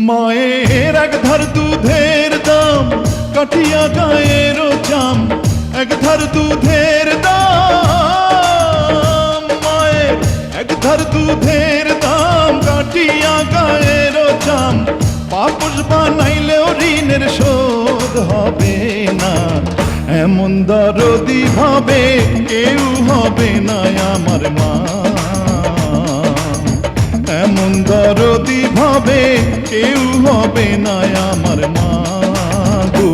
মায়ের এক ধার দুধের দাম কাটিয়া গায়ের চাম, এক ধার দুধের দাম, মায়ের এক ধার দুধের দাম কাটিয়া গায়ের চাম, পাপস বানাইলেও ঋণের শোধ হবে না। এমন দরদি ভাবে কেউ হবে না আমার মা, এমন দরদি ভাবে কেউ হবে না আমার মা গো।